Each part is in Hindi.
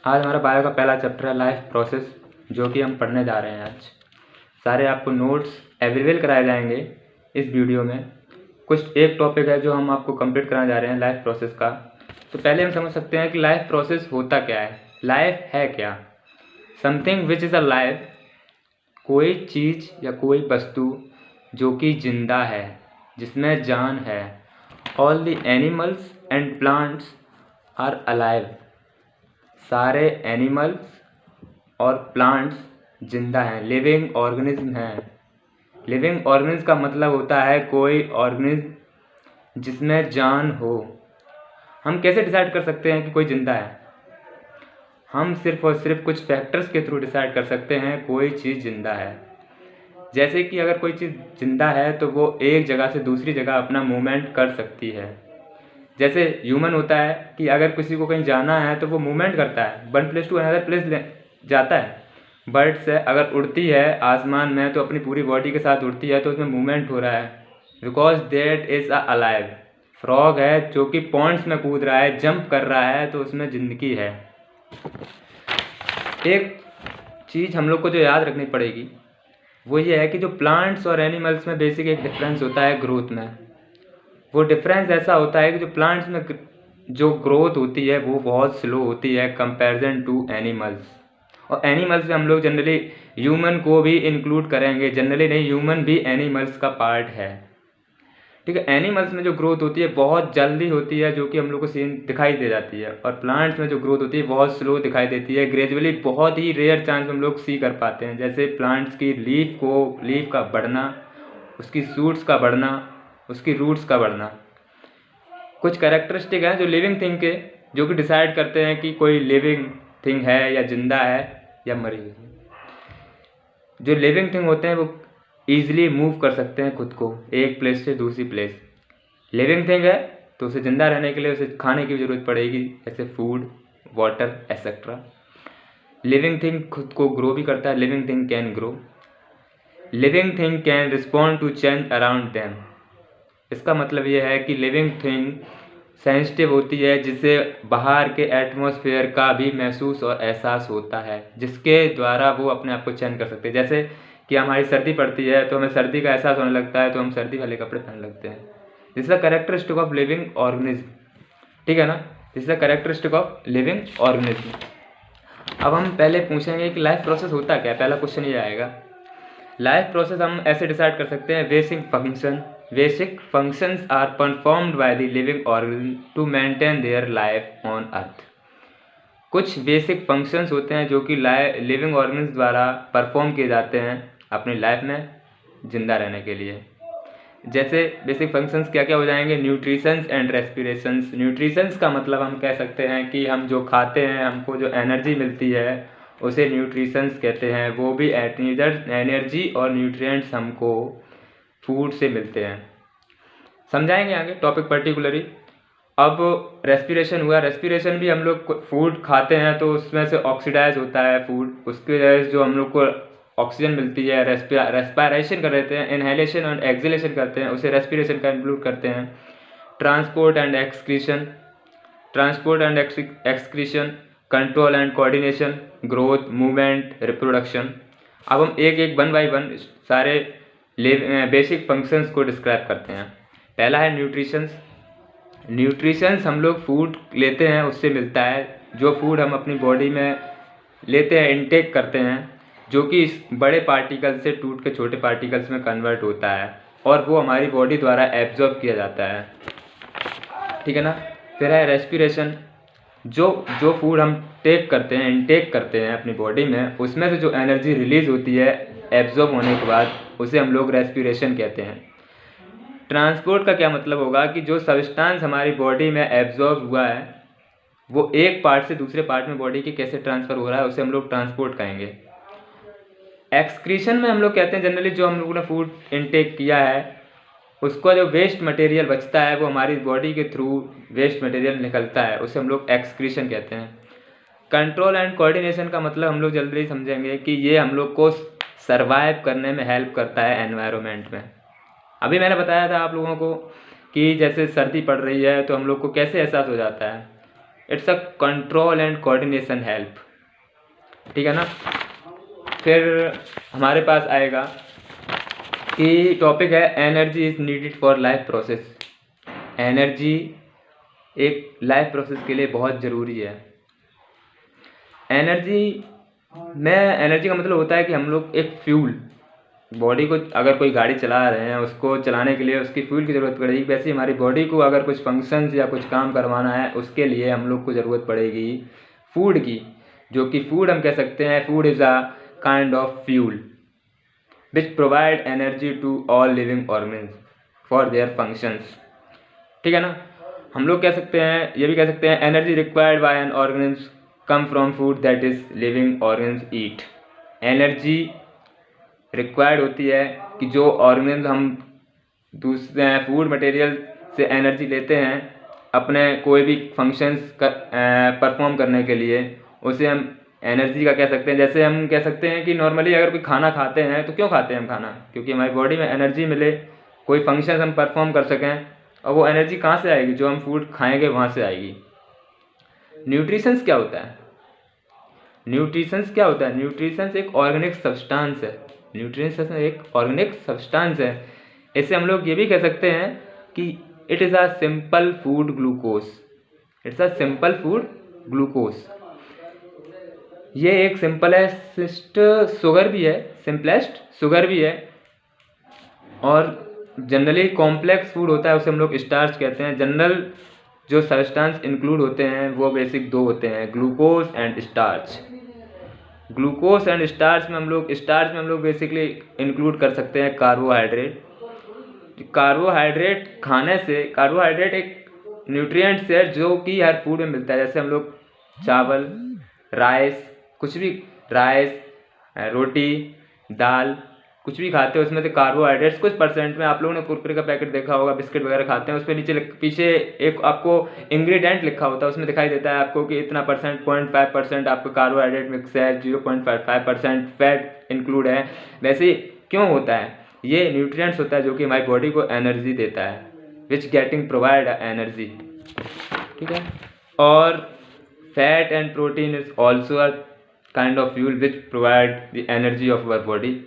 आज हमारा बायो का पहला चैप्टर है लाइफ प्रोसेस, जो कि हम पढ़ने जा रहे हैं। आज सारे आपको नोट्स अवेलेबल कराए जाएंगे इस वीडियो में। कुछ एक टॉपिक है जो हम आपको कंप्लीट कराने जा रहे हैं लाइफ प्रोसेस का। तो पहले हम समझ सकते हैं कि लाइफ प्रोसेस होता क्या है, लाइफ है क्या। Something which is a life, कोई चीज़ या कोई वस्तु जो कि जिंदा है, जिसमें जान है। All the animals and plants are alive, सारे एनिमल्स और प्लांट्स जिंदा हैं, लिविंग ऑर्गेनिज्म हैं। लिविंग ऑर्गेनिज्म का मतलब होता है कोई ऑर्गेनिज्म जिसमें जान हो। हम कैसे डिसाइड कर सकते हैं कि कोई जिंदा है? हम सिर्फ और सिर्फ कुछ फैक्टर्स के थ्रू डिसाइड कर सकते हैं कोई चीज़ जिंदा है। जैसे कि अगर कोई चीज़ जिंदा है तो वो एक जगह से दूसरी जगह अपना मूवमेंट कर सकती है। जैसे ह्यूमन होता है कि अगर किसी को कहीं जाना है तो वो मूवमेंट करता है, one place to another place जाता है। बर्ड्स है, अगर उड़ती है आसमान में तो अपनी पूरी बॉडी के साथ उड़ती है, तो उसमें मूवमेंट हो रहा है, because that is a alive. Frog है जो कि पॉन्ड्स में कूद रहा है, जंप कर रहा है, तो उसमें ज़िंदगी है। एक चीज़ हम लोग को जो याद रखनी पड़ेगी वो ये है कि जो प्लांट्स और एनिमल्स में बेसिक एक डिफरेंस होता है ग्रोथ में। वो डिफरेंस ऐसा होता है कि जो प्लांट्स में जो ग्रोथ होती है वो बहुत स्लो होती है कंपैरिजन टू एनिमल्स। और एनिमल्स में हम लोग जनरली ह्यूमन को भी इंक्लूड करेंगे, जनरली नहीं, ह्यूमन भी एनिमल्स का पार्ट है। ठीक है, एनिमल्स में जो ग्रोथ होती है बहुत जल्दी होती है, जो कि हम लोग को सीन दिखाई दे जाती है। और प्लांट्स में जो ग्रोथ होती है बहुत स्लो दिखाई देती है, ग्रेजुअली, बहुत ही रेयर चांस हम लोग सी कर पाते हैं। जैसे प्लांट्स की लीफ का बढ़ना, उसकी शूट्स का बढ़ना, उसकी रूट्स का बढ़ना। कुछ कैरेक्टरिस्टिक हैं जो लिविंग थिंग के, जो कि डिसाइड करते हैं कि कोई लिविंग थिंग है या जिंदा है या मरी हुई है। जो लिविंग थिंग होते हैं वो ईजिली मूव कर सकते हैं खुद को एक प्लेस से दूसरी प्लेस। लिविंग थिंग है तो उसे जिंदा रहने के लिए उसे खाने की ज़रूरत पड़ेगी, जैसे food, water etcetera. Living thing खुद को ग्रो भी करता है, living thing can grow. Living thing can respond to change around them. इसका मतलब ये है कि लिविंग थिंग सेंसिटिव होती है, जिसे बाहर के एटमॉस्फेयर का भी महसूस और एहसास होता है, जिसके द्वारा वो अपने आप को चेंज कर सकते हैं। जैसे कि हमारी सर्दी पड़ती है तो हमें सर्दी का एहसास होने लगता है, तो हम सर्दी वाले कपड़े पहनने लगते हैं। This is the characteristic of living organism. ठीक है ना, this is the characteristic of living organism. अब हम पहले पूछेंगे कि लाइफ प्रोसेस होता क्या है। पहला क्वेश्चन ये आएगा, लाइफ प्रोसेस हम ऐसे डिसाइड कर सकते हैं, basic functions are performed by the living organism to maintain their life on earth. कुछ बेसिक फंक्शंस होते हैं जो कि लिविंग ऑर्गेनिज्म द्वारा परफॉर्म किए जाते हैं अपनी लाइफ में जिंदा रहने के लिए। जैसे बेसिक फंक्शंस क्या क्या हो जाएंगे, न्यूट्रिशंस एंड रेस्पिरेशंस। न्यूट्रिशंस का मतलब हम कह सकते हैं कि हम जो खाते हैं, हमको जो एनर्जी मिलती है उसे न्यूट्रिशंस कहते हैं। वो भी एनर्जी और न्यूट्रिएंट्स हमको फूड से मिलते हैं, समझाएंगे आगे टॉपिक पर्टिकुलरली। अब रेस्पिरेशन हुआ, रेस्पिरेशन भी हम लोग फूड खाते हैं तो उसमें से ऑक्सीडाइज होता है फूड, उसके वजह से जो हम लोग को ऑक्सीजन मिलती है, रेस्पिरेशन कर लेते हैं, इनहेलेशन और एक्सहेलेशन करते हैं, उसे रेस्पिरेशन का इंक्लूड करते हैं। Transport and excretion, control and coordination, growth, movement, reproduction. अब हम एक एक वन बाई वन सारे बेसिक फंक्शंस को डिस्क्राइब करते हैं। पहला है न्यूट्रिशंस। न्यूट्रिशंस हम लोग फूड लेते हैं उससे मिलता है। जो फूड हम अपनी बॉडी में लेते हैं, इनटेक करते हैं, जो कि इस बड़े पार्टिकल से टूट के छोटे पार्टिकल्स में कन्वर्ट होता है और वो हमारी बॉडी द्वारा एब्जॉर्ब किया जाता है। ठीक है ना। फिर है रेस्पिरेशन। जो फूड हम इनटेक करते हैं अपनी बॉडी में, उसमें से जो एनर्जी रिलीज होती है एब्जॉर्ब होने के बाद, उसे हम लोग रेस्पिरेशन कहते हैं। ट्रांसपोर्ट का क्या मतलब होगा कि जो सब्सटेंस हमारी बॉडी में एब्जॉर्ब हुआ है वो एक पार्ट से दूसरे पार्ट में बॉडी के कैसे ट्रांसफ़र हो रहा है, उसे हम लोग ट्रांसपोर्ट कहेंगे। एक्सक्रीशन में हम लोग कहते हैं जनरली जो हम लोगों ने फूड इनटेक किया है उसका जो वेस्ट मटेरियल बचता है, वो हमारी बॉडी के थ्रू वेस्ट मटेरियल निकलता है, उसे हम लोग एक्सक्रीशन कहते हैं। कंट्रोल एंड कोऑर्डिनेशन का मतलब हम लोग जल्दी समझेंगे कि ये हम लोग को सर्वाइव करने में हेल्प करता है एनवायरनमेंट में। अभी मैंने बताया था आप लोगों को कि जैसे सर्दी पड़ रही है तो हम लोग को कैसे एहसास हो जाता है, it's a control and coordination help. ठीक है ना। फिर हमारे पास आएगा कि टॉपिक है energy is needed for life process. Energy एक लाइफ प्रोसेस के लिए बहुत ज़रूरी है। एनर्जी का मतलब होता है कि हम लोग एक फ्यूल, बॉडी को अगर कोई गाड़ी चला रहे हैं उसको चलाने के लिए उसकी फ्यूल की ज़रूरत पड़ेगी, वैसे हमारी बॉडी को अगर कुछ फंक्शंस या कुछ काम करवाना है उसके लिए हम लोग को ज़रूरत पड़ेगी फूड की, जो कि फूड हम कह सकते हैं food is a kind of fuel which provide energy to all living organs for their functions. ठीक है ना। हम लोग कह सकते हैं, ये भी कह सकते हैं energy required by an organs come from food that is living organs eat. Energy required होती है कि जो ऑर्गन्स हम दूसरे फूड मटेरियल से एनर्जी लेते हैं अपने कोई भी फंक्शंस परफॉर्म करने के लिए, उसे हम एनर्जी का कह सकते हैं। जैसे हम कह सकते हैं कि नॉर्मली अगर कोई खाना खाते हैं तो क्यों खाते हैं हम खाना, क्योंकि हमारी बॉडी में एनर्जी मिले, कोई फंक्शन हम परफॉर्म कर सकें, और वो एनर्जी कहाँ से आएगी, जो हम फूड खाएंगे वहाँ से आएगी। न्यूट्रिशंस क्या होता है? न्यूट्रिशंस एक ऑर्गेनिक सब्सटेंस है। न्यूट्रिशंस एक ऑर्गेनिक सब्सटेंस है। इसे हम लोग ये भी कह सकते हैं कि it is a simple food glucose. It's a simple food glucose. ये एक सिंपलेस्ट शुगर भी है, सिंपलेस्ट शुगर भी है, और जनरली कॉम्प्लेक्स फूड होता है उसे हम लोग स्टार्च कहते हैं। जनरल जो सब्सटेंस इंक्लूड होते हैं वो बेसिक दो होते हैं, glucose and starch. Glucose and starch में हम लोग बेसिकली इंक्लूड कर सकते हैं कार्बोहाइड्रेट। कार्बोहाइड्रेट खाने से, कार्बोहाइड्रेट एक न्यूट्रिएंट्स है जो कि हर फूड में मिलता है। जैसे हम लोग चावल, राइस, कुछ भी, राइस, रोटी, दाल, कुछ भी खाते हैं उसमें से कार्बोहाइड्रेट्स कुछ परसेंट में, आप लोगों ने कुरकुरे का पैकेट देखा होगा, बिस्किट वगैरह खाते हैं, उस पर नीचे पीछे एक आपको इंग्रेडिएंट लिखा होता है, उसमें दिखाई देता है आपको कि इतना परसेंट, 0.5% आपका कार्बोहाइड्रेट मिक्स है, 0.5% फैट इंक्लूड है। वैसे क्यों होता है? ये न्यूट्रिएंट्स होता है जो कि हमारी बॉडी को एनर्जी देता है, विच गेटिंग प्रोवाइड एनर्जी। ठीक है। और fat and protein is also a kind of fuel which provide the energy of our body.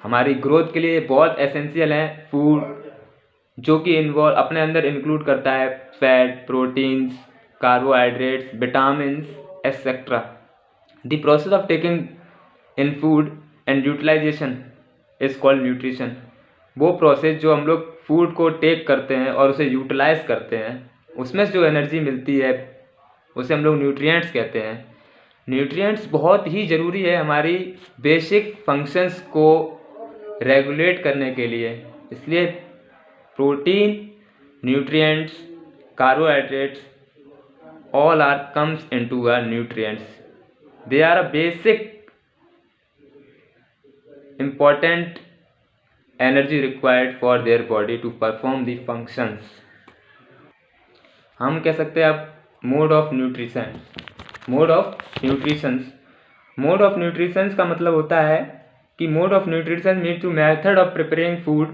हमारी ग्रोथ के लिए बहुत एसेंशियल है फूड, जो कि इन्वॉल्व अपने अंदर इंक्लूड करता है fat, proteins, carbohydrates, vitamins etcetera. The process of taking in food and utilization is called nutrition. वो प्रोसेस जो हम लोग फूड को टेक करते हैं और उसे यूटिलाइज करते हैं, उसमें जो एनर्जी मिलती है उसे हम लोग न्यूट्रिएंट्स कहते हैं। न्यूट्रिएंट्स बहुत ही ज़रूरी है हमारी बेसिक फंक्शंस को रेगुलेट करने के लिए। इसलिए protein, nutrients, carbohydrates all are comes into a nutrients. They are a basic important energy required for their body to perform the functions. हम कह सकते हैं अब mode of nutrition. Mode of nutrition का मतलब होता है कि mode of nutrition mean to method of preparing food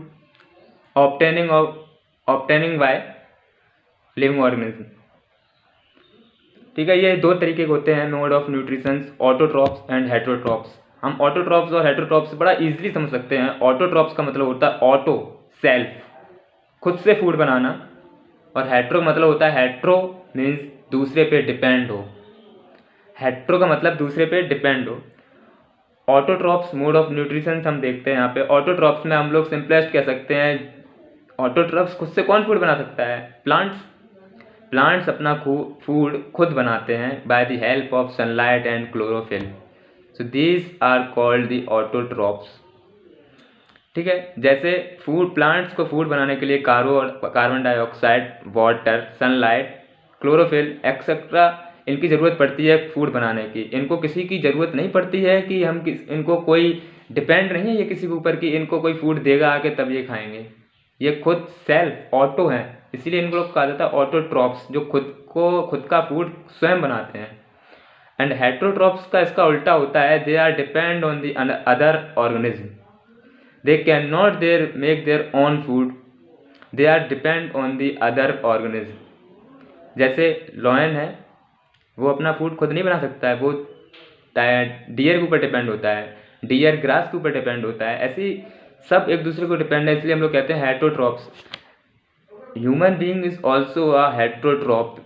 obtaining by living organism. ठीक है। ये दो तरीके के होते हैं mode of nutrition, autotrophs and heterotrophs. हम ऑटोट्रॉप्स और हेटेरोट्रॉप्स बड़ा इजीली समझ सकते हैं। ऑटोट्रॉप्स का मतलब होता है ऑटो, सेल्फ, खुद से फूड बनाना, और हेट्रो मतलब होता है हेट्रो मीन्स दूसरे पे डिपेंड हो। हेट्रो का मतलब दूसरे पे डिपेंड हो। ऑटोट्रॉप्स मोड ऑफ न्यूट्रिशन हम देखते हैं यहाँ पे। ऑटोट्रॉप्स में हम लोग सिंपलेस्ट कह सकते हैं, ऑटोट्रॉप्स खुद से कौन फूड बना सकता है? प्लांट्स अपना फूड खुद बनाते हैं by the help of sunlight and chlorophyll. So these are called the autotrophs. ठीक है। जैसे प्लांट्स को फूड बनाने के लिए carbon dioxide, water, sunlight, chlorophyll etcetera इनकी ज़रूरत पड़ती है फूड बनाने की। इनको किसी की ज़रूरत नहीं पड़ती है कि इनको कोई डिपेंड नहीं है ये किसी के ऊपर कि इनको कोई फूड देगा आके तब ये खाएंगे। ये खुद सेल्फ ऑटो हैं, इसीलिए इनको लोग कहा जाता है ऑटोट्रॉप्स, जो खुद का फूड स्वयं बनाते हैं। एंड हेटेरोट्रॉप्स का इसका उल्टा होता है, they are depend on the other organism. They can not make their own food, they are depend on the other organism. जैसे लॉयन है, वो अपना फूड खुद नहीं बना सकता है, वो डियर के ऊपर डिपेंड होता है, डियर ग्रास के ऊपर डिपेंड होता है। ऐसे ही सब एक दूसरे को डिपेंड है, इसलिए हम लोग कहते हैं heterotrophs. Human being is also a heterotroph.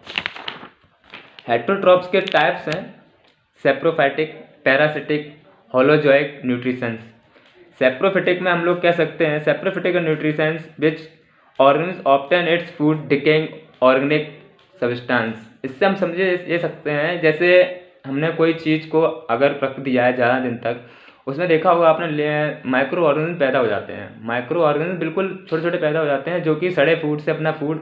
Heterotrophs के टाइप्स हैं saprophytic, parasitic, holozoic nutritions. Saprophytic में हम लोग कह सकते हैं saprophytic nutritions which organism obtain its food decaying organic substance. इससे हम समझे ये सकते हैं जैसे हमने कोई चीज़ को अगर रख दिया है ज़्यादा दिन तक, उसमें देखा होगा आपने माइक्रो ऑर्गेनिज्म पैदा हो जाते हैं। माइक्रो ऑर्गेनिज्म बिल्कुल छोटे छोटे पैदा हो जाते हैं जो कि सड़े फूड से अपना फूड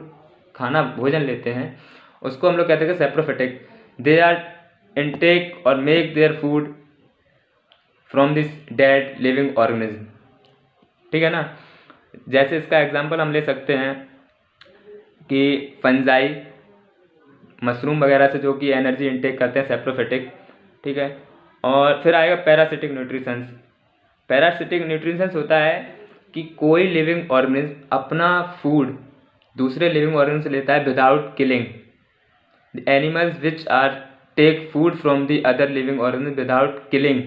खाना भोजन लेते हैं, उसको हम लोग कहते हैं सेप्रोफिटिक। दे आर इनटेक और make their food from this dead living organism. ठीक है ना। जैसे इसका एग्जांपल हम ले सकते हैं कि फंजाई, मशरूम वगैरह से जो कि एनर्जी इनटेक करते हैं, सेप्रोफिटिक। ठीक है। और फिर आएगा पैरासिटिक न्यूट्रिशंस। पैरासिटिक न्यूट्रिशंस होता है कि कोई लिविंग ऑर्गेनिज्म अपना फूड दूसरे लिविंग ऑर्गेनिज्म से लेता है without killing the animals which are take food from the other living organism without killing.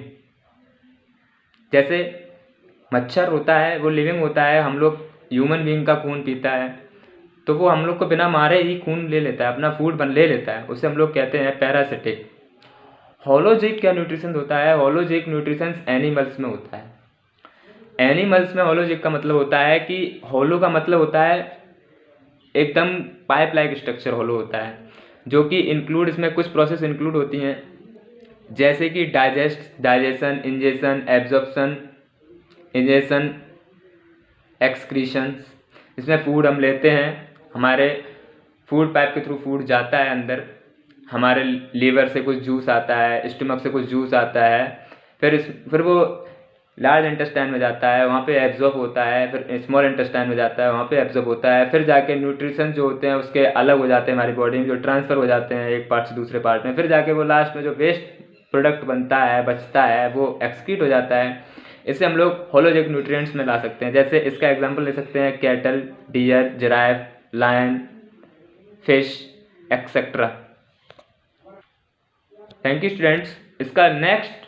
जैसे मच्छर होता है, वो लिविंग होता है, हम लोग ह्यूमन बीइंग का खून पीता है, तो वो हम लोग को बिना मारे ही खून ले लेता है, अपना फूड ले लेता है, उसे हम लोग कहते हैं पैरासिटिक। होलोजिक क्या न्यूट्रिशन होता है? होलोजिक न्यूट्रिशन एनिमल्स में होता है। एनिमल्स में होलोजिक का मतलब होता है कि होलो का मतलब होता है एकदम पाइप लाइक स्ट्रक्चर होलो होता है, जो कि इंक्लूड, इसमें कुछ प्रोसेस इंक्लूड होती हैं जैसे कि डाइजेशन, इंजेशन, एब्जॉर्प्शन, इंजेशन, एक्सक्रीशंस। इसमें फूड हम लेते हैं, हमारे फूड पाइप के थ्रू फूड जाता है अंदर, हमारे लीवर से कुछ जूस आता है, स्टमक से कुछ जूस आता है, फिर वो लार्ज इंटेस्टाइन में जाता है, वहाँ पे एब्जॉर्ब होता है, फिर स्मॉल इंटेस्टाइन में जाता है, वहाँ पे एब्जॉर्ब होता है, फिर जाके न्यूट्रिशन जो होते हैं उसके अलग हो जाते हैं हमारी बॉडी में, जो ट्रांसफ़र हो जाते हैं एक पार्ट से दूसरे पार्ट में, फिर जाके वो लास्ट में जो वेस्ट प्रोडक्ट बनता है, बचता है, वो एक्सक्रीट हो जाता है। इसे हम लोग होलोजिक न्यूट्रिएंट्स में ला सकते हैं। जैसे इसका एग्जांपल ले सकते हैं cattle, deer, giraffe, lion, fish etcetera. Thank you students. इसका नेक्स्ट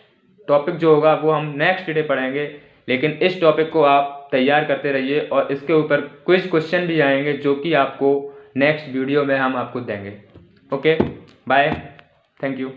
टॉपिक जो होगा वो हम नेक्स्ट डे पढ़ेंगे, लेकिन इस टॉपिक को आप तैयार करते रहिए और इसके ऊपर क्विज क्वेश्चन भी आएंगे जो कि आपको नेक्स्ट वीडियो में हम आपको देंगे। Okay, bye, thank you.